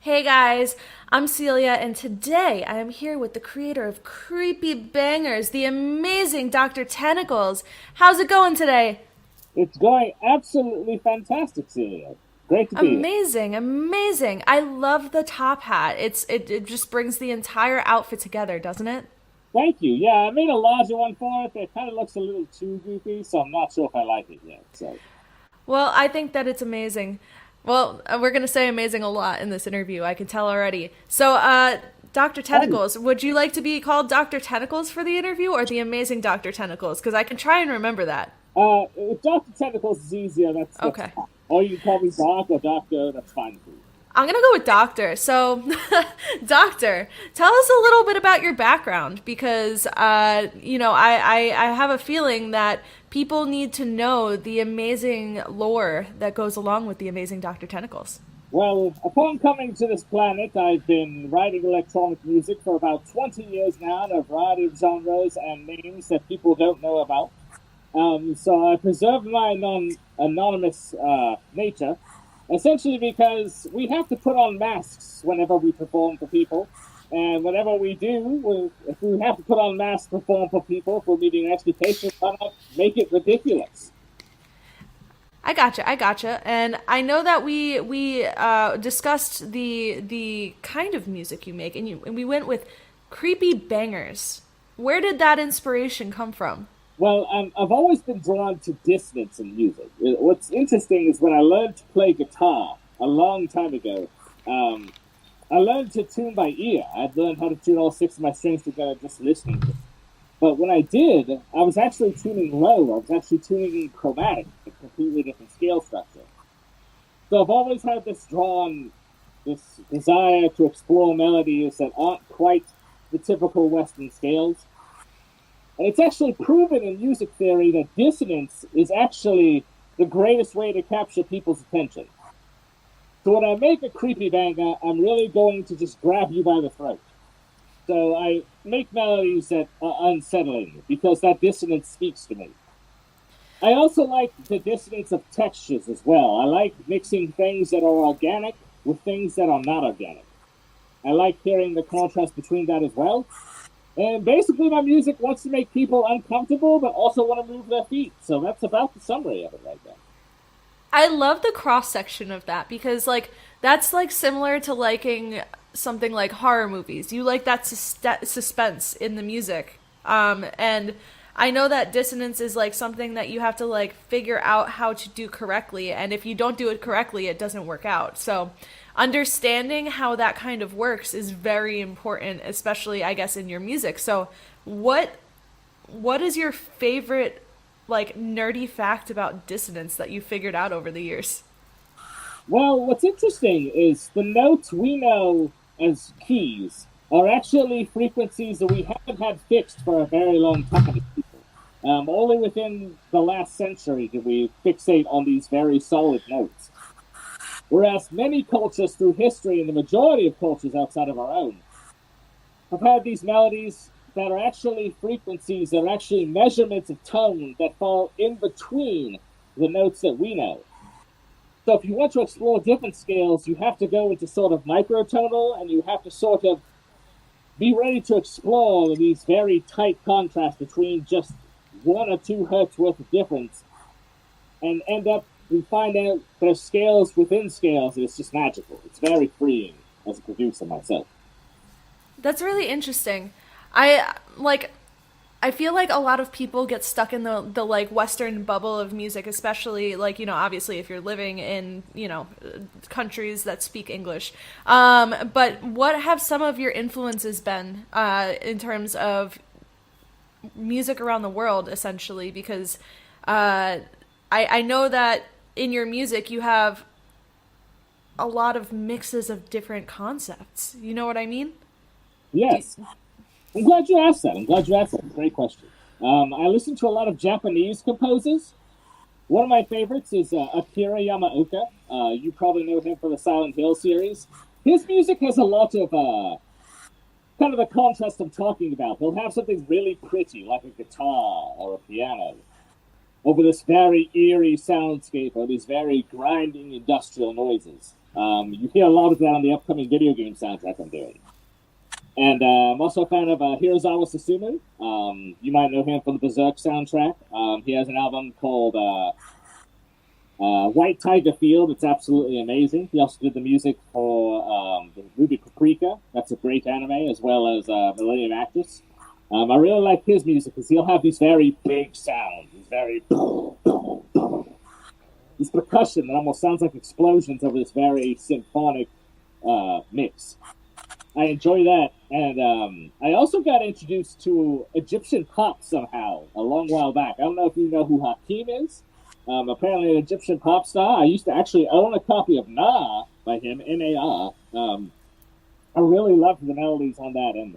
Hey guys, I'm Celia, and today I am here with the creator of Creepy Bangers, the amazing Dr. Tentacles. How's it going today? It's going absolutely fantastic, Celia. Great to be here. Amazing, amazing. I love the top hat. It just brings the entire outfit together, doesn't it? Thank you. Yeah, I made a larger one for it. It kind of looks a little too goofy, so I'm not sure if I like it yet. So, Well, I think that it's amazing. Well, we're going to say amazing a lot in this interview, I can tell already. So, Dr. oh, Tentacles, would you like to be called Dr. Tentacles for the interview or the amazing Dr. Tentacles? Because I can try and remember that. if Dr. Tentacles is easier, that's Okay. fine. Or you can call me Doc or Doctor, that's fine too. I'm gonna go with doctor. So, doctor, tell us a little bit about your background because, I have a feeling that people need to know the amazing lore that goes along with the amazing Doctor Tentacles. Well, upon coming to this planet, I've been writing electronic music for about 20 years now in a variety of genres and names that people don't know about. So I preserved my anonymous nature, essentially because we have to put on masks whenever we perform for people. And whenever we do, if we have to put on masks to perform for people, if we're meeting an expectation, why not make it ridiculous? I gotcha, and I know that we discussed the kind of music you make, and we went with creepy bangers. Where did that inspiration come from? Well, I've always been drawn to dissonance in music. What's interesting is when I learned to play guitar a long time ago, um, I learned to tune by ear. I'd learned how to tune all six of my strings together just listening to it. But when I did, I was actually tuning low. I was actually tuning in chromatic, a completely different scale structure. So I've always had this desire to explore melodies that aren't quite the typical Western scales. And it's actually proven in music theory that dissonance is actually the greatest way to capture people's attention. So when I make a creepy banger, I'm really going to just grab you by the throat. So I make melodies that are unsettling because that dissonance speaks to me. I also like the dissonance of textures as well. I like mixing things that are organic with things that are not organic. I like hearing the contrast between that as well. And basically, my music wants to make people uncomfortable, but also want to move their feet. So that's about the summary of it right there. I love the cross section of that because that's like similar to liking something like horror movies. You like that suspense in the music. And I know that dissonance is like something that you have to like figure out how to do correctly, and if you don't do it correctly, it doesn't work out. So understanding how that kind of works is very important, especially I guess in your music. So what what is your favorite like nerdy fact about dissonance that you figured out over the years? Well, what's interesting is the notes we know as keys are actually frequencies that we haven't had fixed for a very long time. Only within the last century did we fixate on these very solid notes. Whereas many cultures through history, and the majority of cultures outside of our own, have had these melodies that are actually frequencies, that are actually measurements of tone that fall in between the notes that we know. So if you want to explore different scales, you have to go into sort of microtonal, and you have to sort of be ready to explore these very tight contrasts between just 1 or 2 hertz worth of difference, and end up we find out there's scales within scales, and it's just magical. It's very freeing as a producer myself. That's really interesting. I like I feel like a lot of people get stuck in the like Western bubble of music, especially like obviously if you're living in countries that speak English. But what have some of your influences been in terms of music around the world, essentially? Because I know that in your music you have a lot of mixes of different concepts. You know what I mean? Do, Yes, I'm glad you asked that. I'm glad you asked that. Great question. I listen to a lot of Japanese composers. One of my favorites is Akira Yamaoka. You probably know him from the Silent Hill series. His music has a lot of kind of the contrast I'm talking about. He'll have something really pretty, like a guitar or a piano, over this very eerie soundscape or these very grinding industrial noises. You hear a lot of that on the upcoming video game soundtrack I'm doing. And I'm also a fan of Hirozawa Susumu. You might know him from the Berserk soundtrack. He has an album called White Tiger Field. It's absolutely amazing. He also did the music for the movie Paprika. That's a great anime, as well as Millennium Actress. I really like his music because he'll have these very big sounds. These very... this percussion that almost sounds like explosions over this very symphonic mix. I enjoy that, and I also got introduced to Egyptian pop somehow a long while back. I don't know if you know who Hakim is. Apparently an Egyptian pop star. I used to actually own a copy of Na by him, N-A-R. I really loved the melodies on that, and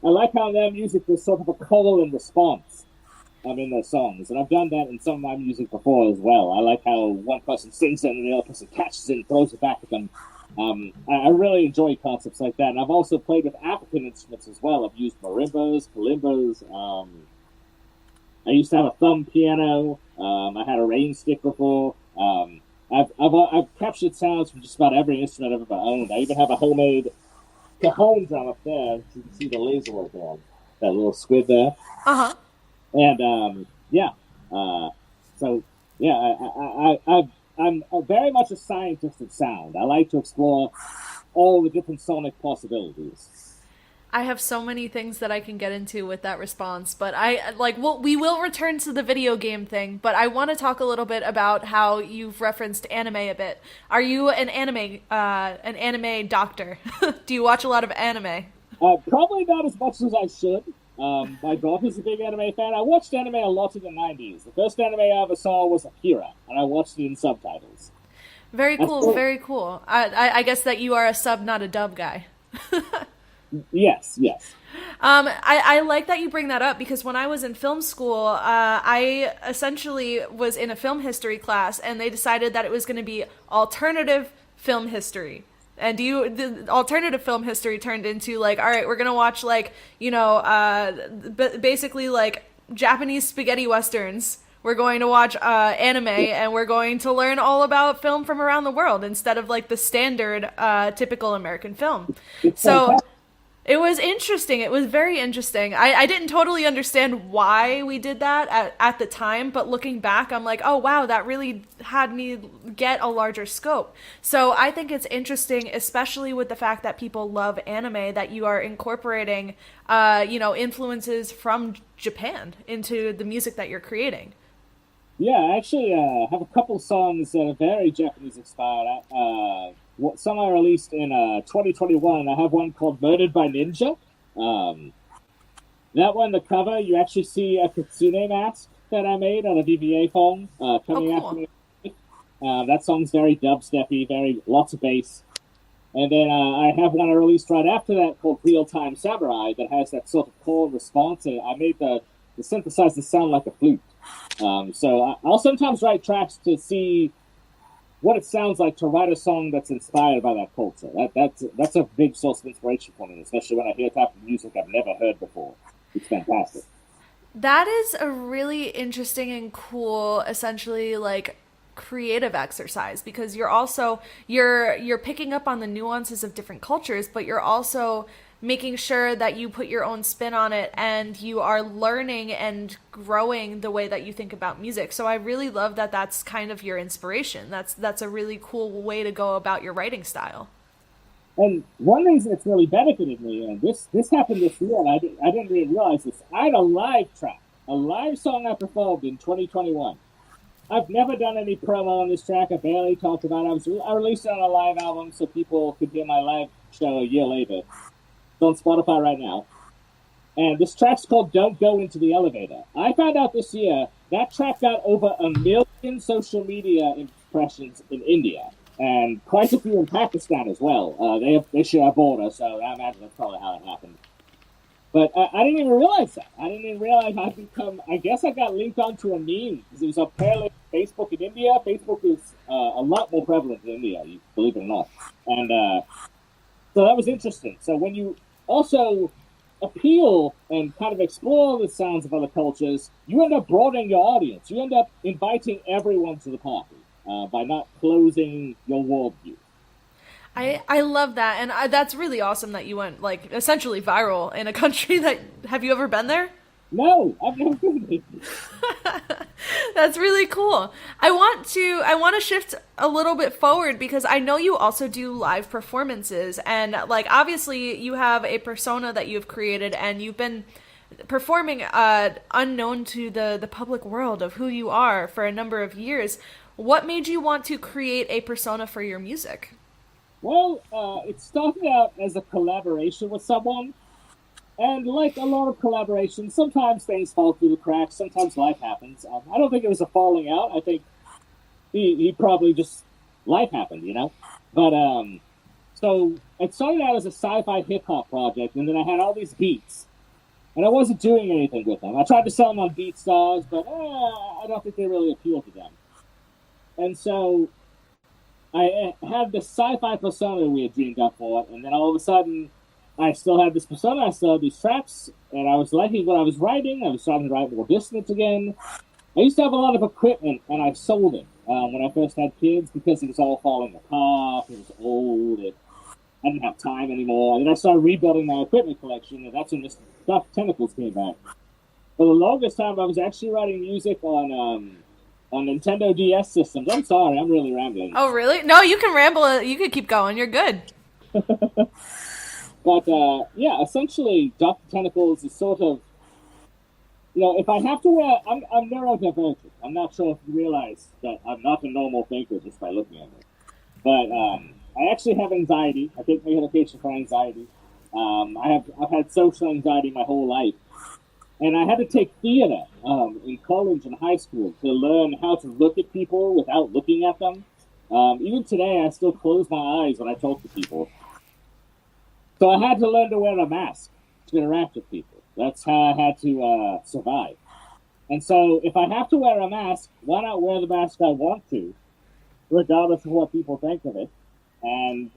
I like how their music is sort of a call and response in their songs, and I've done that in some of my music before as well. I like how one person sings it and the other person catches it and throws it back at them. I really enjoy concepts like that, and I've also played with African instruments as well. I've used marimbas, kalimbas. I used to have a thumb piano. I had a rain stick before. I've captured sounds from just about every instrument I've ever owned. I even have a homemade cajon drum up there. You can see the laser work on that little squid there. And so yeah, I'm very much a scientist of sound. I like to explore all the different sonic possibilities. I have so many things that I can get into with that response, but we will return to the video game thing, but I want to talk a little bit about how you've referenced anime a bit. Are you an anime doctor? Do you watch a lot of anime? Probably not as much as I should. My daughter's a big anime fan. I watched anime a lot in the 90s. The first anime I ever saw was Akira, and I watched it in subtitles. Very cool, very cool. I guess that you are a sub, not a dub guy. Yes. I like that you bring that up because when I was in film school, I essentially was in a film history class, and they decided that it was going to be alternative film history. And the alternative film history turned into all right, we're gonna watch basically Japanese spaghetti westerns. We're going to watch anime, and we're going to learn all about film from around the world instead of the standard typical American film. So it was interesting. It was very interesting. I didn't totally understand why we did that at the time, but looking back, I'm like, oh, wow, that really had me get a larger scope. So I think it's interesting, especially with the fact that people love anime, that you are incorporating, influences from Japan into the music that you're creating. Yeah, I actually have a couple songs that are very Japanese inspired. Some I released in 2021. I have one called Murdered by Ninja. That one, the cover, you actually see a kitsune mask that I made on a VVA phone coming after me. That song's very dubsteppy, lots of bass. And then I have one I released right after that called Real Time Samurai that has that sort of call and response. And I made the synthesizer sound like a flute. So I'll sometimes write tracks to see what it sounds like to write a song that's inspired by that culture. That's a big source of inspiration for me, especially when I hear type of music I've never heard before. It's fantastic. That is a really interesting and cool, essentially creative exercise, because you're picking up on the nuances of different cultures, but you're also making sure that you put your own spin on it, and you are learning and growing the way that you think about music. So I really love that that's kind of your inspiration. That's a really cool way to go about your writing style. And one reason it's really benefited me, and this happened this year, and I didn't really realize this. I had a live track, a live song I performed in 2021. I've never done any promo on this track. I barely talked about it. I released it on a live album so people could hear my live show a year later. It's on Spotify right now. And this track's called Don't Go Into the Elevator. I found out this year that track got over 1 million social media impressions in India, and quite a few in Pakistan as well. They share a border, so I imagine that's probably how it happened. But I didn't even realize that. I didn't even realize I guess I got linked onto a meme, because it was a parallel Facebook in India. Facebook is a lot more prevalent in India, believe it or not. And so that was interesting. So when you also appeal and kind of explore the sounds of other cultures, you end up broadening your audience. You end up inviting everyone to the party. by not closing your worldview. I love that, and that's really awesome that you went like essentially viral in a country that. Have you ever been there? No, I've never been there. That's really cool. I want to shift a little bit forward because I know you also do live performances, and like obviously you have a persona that you've created and you've been performing unknown to the public world of who you are for a number of years. What made you want to create a persona for your music? Well, it started out as a collaboration with someone, and like a lot of collaborations, sometimes things fall through the cracks. Sometimes life happens. I don't think it was a falling out. I think he probably just life happened, you know. But so it started out as a sci-fi hip hop project, and then I had all these beats, and I wasn't doing anything with them. I tried to sell them on BeatStars, but I don't think they really appeal to them. And so I had this sci-fi persona we had dreamed up for it, and then all of a sudden, I still had this persona, I still had these tracks, and I was liking what I was writing. I was starting to write more dissonance again. I used to have a lot of equipment, and I sold it when I first had kids because it was all falling apart, it was old, I didn't have time anymore. And then I started rebuilding my equipment collection, and that's when this stuff Tentacles came back. For the longest time, I was actually writing music on Nintendo DS systems. I'm sorry, I'm really rambling. Oh, really? No, you can ramble. You can keep going. You're good. But yeah, essentially, Dr. Tentacles is sort of, if I have to wear, I'm neurodivergent. I'm not sure if you realize that I'm not a normal thinker just by looking at me. But I actually have anxiety. I take medication for anxiety. I've had social anxiety my whole life. And I had to take theater in college and high school to learn how to look at people without looking at them. Even today, I still close my eyes when I talk to people. So I had to learn to wear a mask to interact with people. That's how I had to survive. And so if I have to wear a mask, why not wear the mask I want to, regardless of what people think of it? And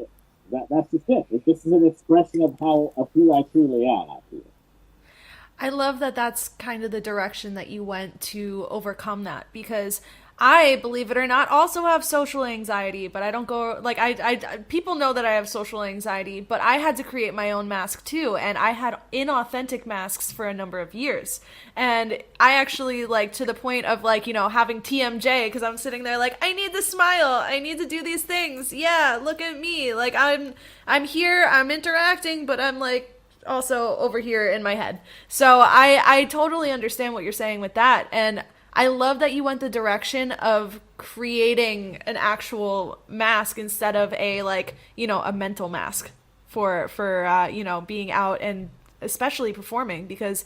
that's just it. This is an expression of who I truly am, I feel. I love that that's kind of the direction that you went to overcome that because I, believe it or not, also have social anxiety, but I don't go, like, people know that I have social anxiety, but I had to create my own mask too, and I had inauthentic masks for a number of years, and I actually, like, to the point of, like, having TMJ, because I'm sitting there like, I need to smile, I need to do these things, yeah, look at me, like, I'm here, I'm interacting, but I'm, like, also over here in my head. So I totally understand what you're saying with that, and I love that you went the direction of creating an actual mask instead of a mental mask for being out and especially performing, because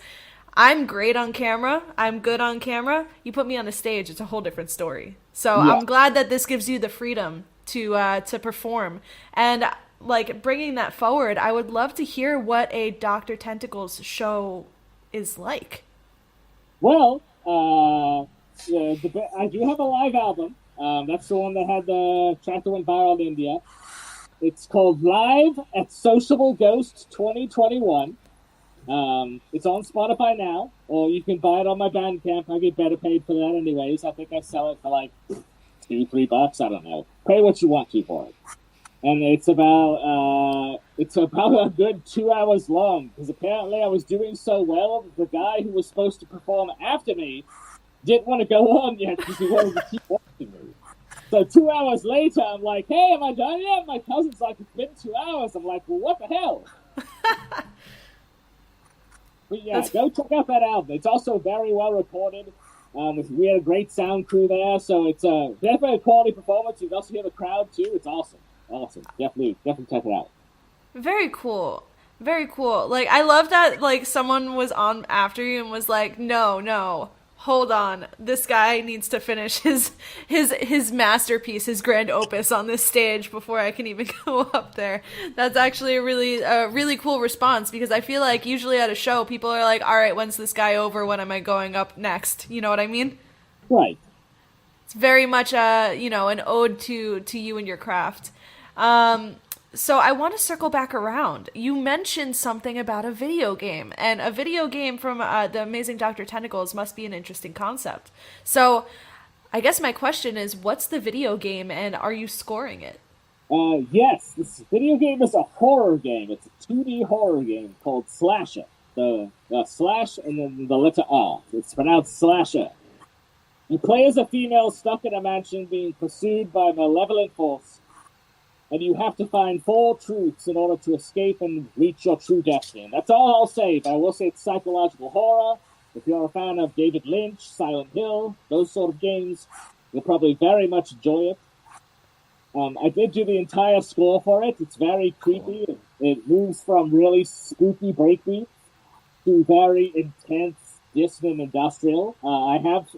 I'm great on camera. I'm good on camera. You put me on a stage, it's a whole different story. So yeah. I'm glad that this gives you the freedom to perform. And like bringing that forward, I would love to hear what a Dr. Tentacles show is like. Well, I do have a live album. That's the one that had the track that went viral in India. It's called Live at Sociable Ghost 2021. It's on Spotify now, or you can buy it on my Bandcamp. I get better paid for that anyways. I think I sell it for like $2-3. I don't know. Pay what you want to for it. And it's about a good 2 hours long, because apparently I was doing so well that the guy who was supposed to perform after me didn't want to go on yet because he wanted to keep watching me. So 2 hours later, I'm like, hey, am I done yet? My cousin's like, it's been 2 hours. I'm like, well, what the hell? But yeah, go check out that album. It's also very well recorded. We had a great sound crew there, so it's definitely a quality performance. You can also hear the crowd too. It's awesome. Awesome. Definitely check it out. Very cool. Very cool. Like, I love that, like, someone was on after you and was like, no, hold on. This guy needs to finish his masterpiece, his grand opus on this stage before I can even go up there. That's actually a really cool response, because I feel like usually at a show, people are like, all right, when's this guy over? When am I going up next? You know what I mean? Right. It's very much an ode to you and your craft. So I want to circle back around. You mentioned something about a video game, and a video game from the Amazing Dr. Tentacles must be an interesting concept. So I guess my question is, what's the video game and are you scoring it? Yes, this video game is a horror game. It's a 2D horror game called Slasher. The slash and then the letter R. It's pronounced Slasher. You play as a female stuck in a mansion being pursued by a malevolent force, and you have to find four truths in order to escape and reach your true destiny. And that's all I'll say, but I will say it's psychological horror. If you're a fan of David Lynch, Silent Hill, those sort of games, you'll probably very much enjoy it. I did do the entire score for it. It's very creepy. It moves from really spooky breakbeat to very intense, dissonant industrial. I have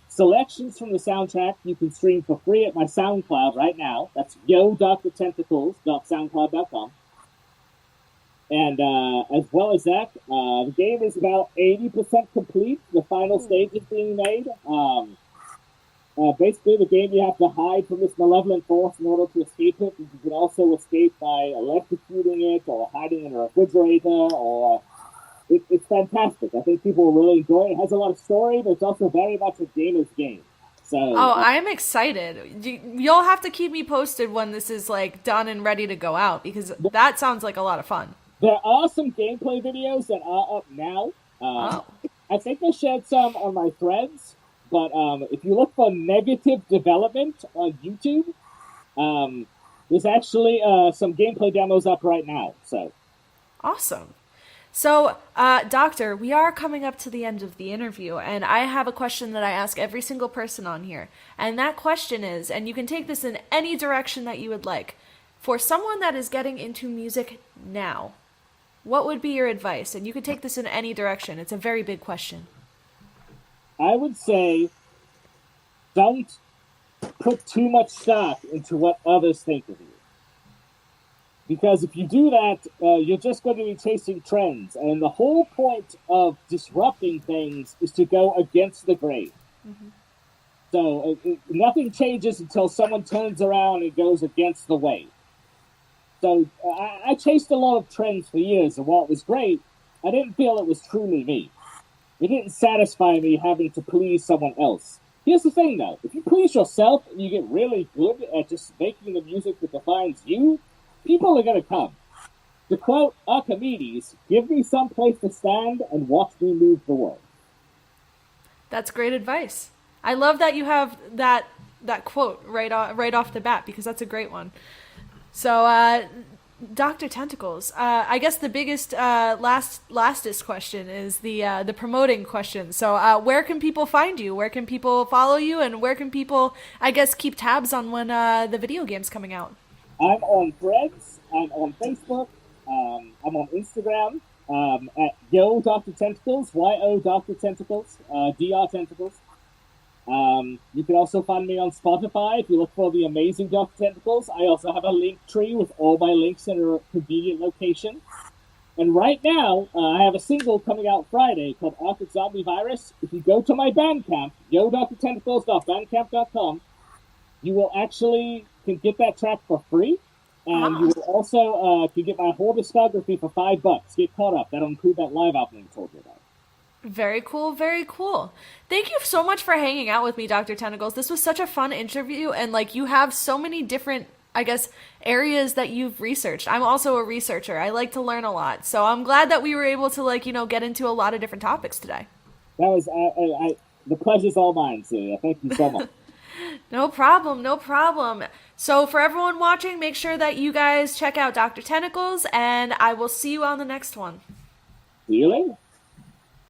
selections from the soundtrack you can stream for free at my SoundCloud right now. That's yo.tentacles.soundcloud.com. And as well as that, the game is about 80% complete. The final stage is being made. Basically, the game you have to hide from this malevolent force in order to escape it. You can also escape by electrocuting it or hiding in a refrigerator. Or it's fantastic. I think people will really enjoy it. It has a lot of story, but it's also very much a gamer's game. So, Oh, I'm excited. You'll have to keep me posted when this is like done and ready to go out because that sounds like a lot of fun. there are some gameplay videos that are up now. Oh. I think I shared some on my threads, but if you look for negative development on YouTube, there's actually some gameplay demos up right now. So Awesome. So, Doctor, we are coming up to the end of the interview, and I have a question that I ask every single person on here. And that question is, and you can take this in any direction that you would like, for someone that is getting into music now, what would be your advice? And you can take this in any direction. It's a very big question. I would say don't put too much stock into what others think of you. Because if you do that, you're just going to be chasing trends. And the whole point of disrupting things is to go against the grain. Mm-hmm. So nothing changes until someone turns around and goes against the way. So I chased a lot of trends for years, and while it was great, I didn't feel it was truly me. It didn't satisfy me having to please someone else. Here's the thing, though. If you please yourself and you get really good at just making the music that defines you, people are going to come. To quote Archimedes, give me some place to stand and watch me move the world. That's great advice. I love that you have that quote right off the bat because that's a great one. So, Dr. Tentacles, I guess the biggest lastest question is the promoting question. So, where can people find you? Where can people follow you? And where can people, I guess, keep tabs on when the video game's coming out? I'm on Threads. I'm on Facebook. I'm on Instagram at Yo Dr. Tentacles, YO Dr. Tentacles, DR Tentacles. You can also find me on Spotify if you look for the amazing Dr. Tentacles. I also have a link tree with all my links in a convenient location. And right now, I have a single coming out Friday called Arctic Zombie Virus. If you go to my Bandcamp, yo.drtentacles.bandcamp.com, you will actually can get that track for free. And you will also can get my whole discography for $5. Get caught up. That'll include that live album I told you about. Very cool, very cool. Thank you so much for hanging out with me, Dr. Tentacles. This was such a fun interview, and like you have so many different, I guess, areas that you've researched. I'm also a researcher. I like to learn a lot. So I'm glad that we were able to get into a lot of different topics today. That was the pleasure's all mine, Celia. Thank you so much. No problem, no problem. So for everyone watching, make sure that you guys check out Dr. Tentacles, and I will see you on the next one. See you later.